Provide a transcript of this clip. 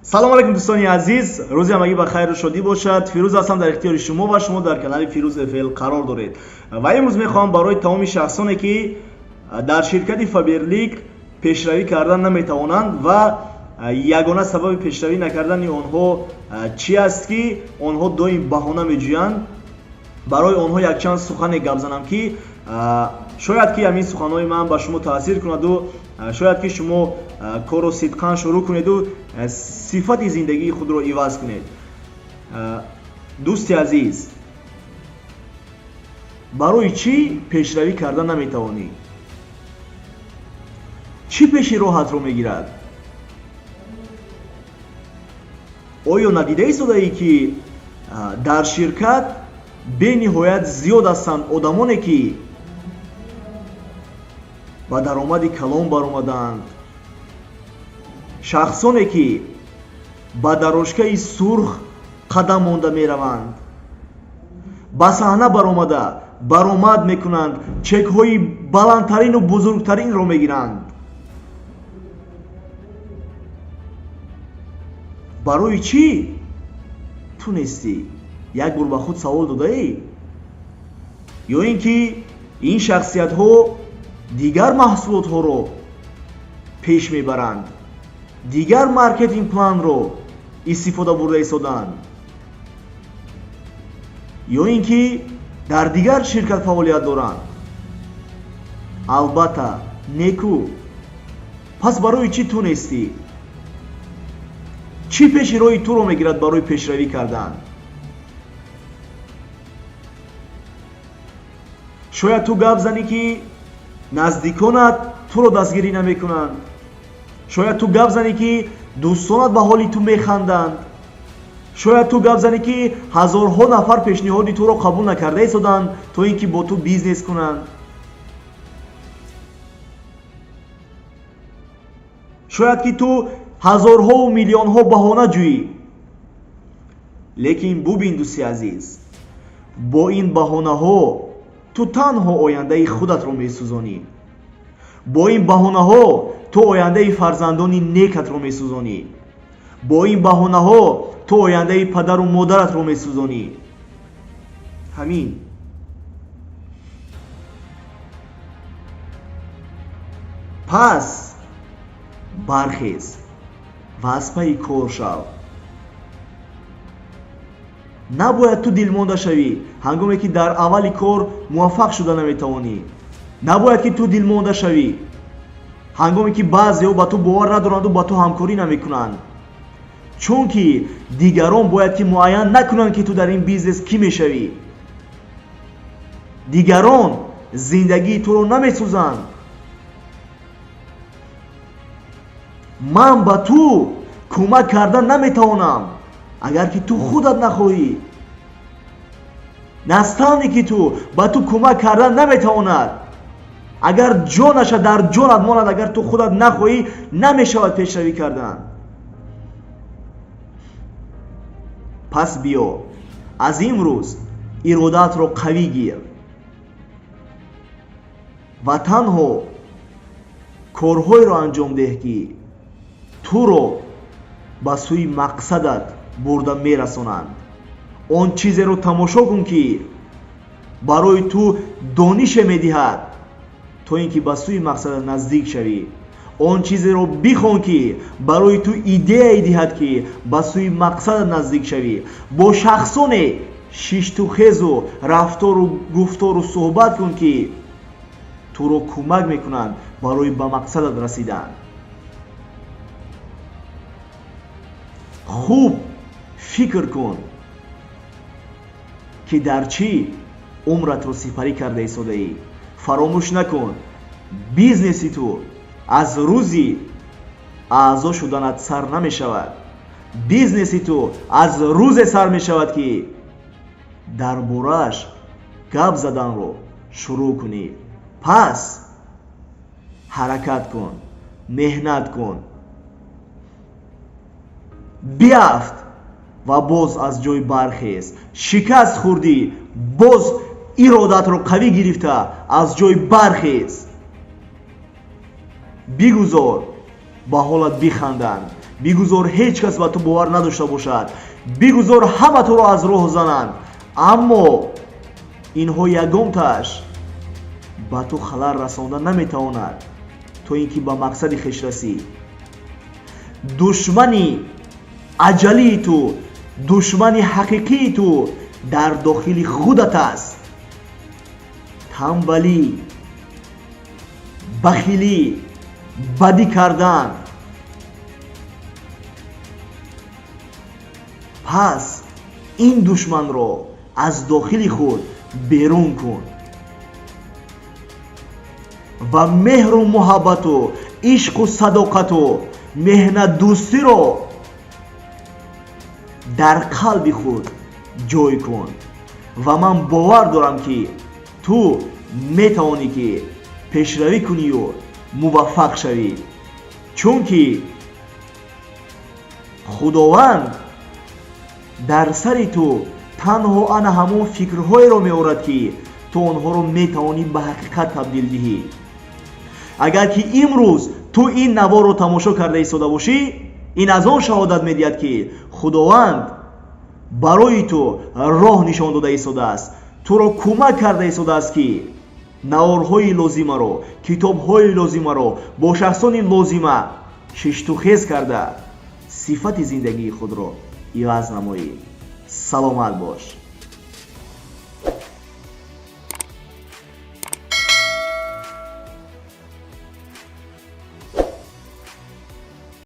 салом алейкум дӯстони азиз, рӯзи ҳамагӣ ба хайру шодӣ бошад. Фирӯз ҳастам дар ихтиёри шумо ва шумо дар канали Фирӯз FL қарор доред. Ва имрӯз мехоҳам барои тамоми шахсоне ки дар ширкати Faberlic пешравӣ кардан наметавонанд ва ягона сабаби пешравӣ накардани онҳо чи аст ки онҳо доим баҳона меҷӯянд, барои онҳо якчанд сухане гап занам ки шояд ки ҳамин суханҳои ман ба шумо таъсир кунаду шояд ки шумо корро сидқан шурӯъ кунеду сифати зиндагии худро иваз кунед. дӯсти азиз, барои чӣ пешравӣ карда наметавонӣ? чӣ пеши роҳатро мегирад? оё надида истодаӣ ки дар ширкат бениҳоят зиёд ҳастанд одамоне ки ба даромади калон баромаданд, шахсоне ки ба дарошкаи сурх қадам монда мераванд, ба саҳна баромада баромад мекунанд, чекҳои баландтарину бузургтаринро мегиранд. барои чӣ тунистӣ? як бор ба худ савол додаӣ? ё ин ки ин шахсиятҳо дигар маҳсулотҳоро пеш мебаранд, дигар маркетинг планро истифода бурда истоданд, ё ин ки дар дигар ширкат фаъолият доранд? албатта неку. пас барои чӣ тунистӣ? чӣ пеши роҳи туро мегирад барои пешравӣ кардан? шояд ту гап занӣ ки наздиконат туро дастгирӣ намекунанд. шояд ту гап занӣ ки дӯстонат ба ҳоли ту механданд. шояд ту гап занӣ ки ҳазорҳо нафар пешниҳоди туро қабул накарда истоданд то ин ки бо ту бизнес кунанд. шояд ки ту ҳазорҳову миллионҳо баҳона ҷӯӣ. лекин бубин дӯсти азиз, бо ин баҳонаҳо ту танҳо ояндаи худатро месӯзонӣ. бо ин баҳонаҳо ту ояндаи фарзандони некатро месӯзонӣ. бо ин баҳонаҳо ту ояндаи падару модаратро месӯзонӣ. ҳамин. пас бархез ва аз пайи кор шав. набояд ту дилмонда шавӣ ҳангоме ки дар аввали кор муваффақ шуда наметавонӣ. набояд ки ту дилмонда шавӣ ҳангоме ки баъзеҳо ба ту бовар надоранду ба ту ҳамкорӣ намекунанд. чунки дигарон бояд ки муайян накунанд ки ту дар ин бизнес кӣ мешавӣ. дигарон зиндагии туро намесӯзанд. ман ба ту кӯмак карда наметавонам агар ки ту худат нахоҳӣ. наставне ки ту ба ту кӯмак карда наметавонад. агар ҷонаша дар ҷонат монад, агар ту худат нахоҳӣ, намешавад пешравӣ кардан. пас биё аз имрӯз иродатро қавӣ гир ва танҳо корҳоеро анҷом деҳ ки туро ба сӯи мақсадат бурда мерасонанд. он чизеро тамошо кун ки барои ту донише медиҳад то ин ки ба сӯи мақсадат наздик шавӣ. он чизеро бихон ки барои ту идеяе диҳад ки ба сӯи мақсадат наздик шавӣ. бо шахсоне шиштухезу рафтору гуфтору суҳбат кун ки туро кӯмак мекунанд барои ба мақсадат расидан. хуб фикр кун ки дар чӣ умратро сипарӣ карда истодаӣ. фаромӯш накун, бизнеси ту аз рӯзи аъзо шуданат сар намешавад. бизнеси ту аз рӯзе сар мешавад ки дар борааш гап заданро шурӯъ кунӣ. пас ҳаракат кун, меҳнат кун, биафт ва боз аз ҷой бархез. шикаст хӯрдӣ, боз иродатро қавӣ гирифта аз ҷой бархез. бигузор ба ҳолат биханданд, бигузор ҳеҷ кас ба ту бовар надошта бошад, бигузор ҳама туро аз роҳ зананд, аммо инҳо ягонтааш ба ту халал расонда наметавонад то ин ки ба мақсади хеш расӣ. душмани аҷалии ту, душмани ҳақиқии ту дар дохили худат аст. танбалӣ, бахилӣ, бадӣ кардан. пас ин душманро аз дохили худ берун кун ва меҳру муҳаббату ишқу садоқату меҳнатдӯстиро дар қалби худ ҷой кун ва ман бовар дорам ки ту метавонӣ ки пешравӣ кунию муваффақ шавӣ, чунки худованд дар сари ту танҳо ана ҳамон фикрҳоеро меорад ки ту онҳоро метавонӣ ба ҳақиқат табдил диҳӣ. агар ки имрӯз ту ин наворо тамошо карда истода бошӣ, ин аз он шаҳодат медиҳад ки худованд барои ту роҳ нишон дода истодааст, туро кӯмак карда истодааст ки наворҳои лозимаро, китобҳои лозимаро бо шахсони лозима шиштухез карда сифати зиндагии худро иваз намоӣ. саломат бош.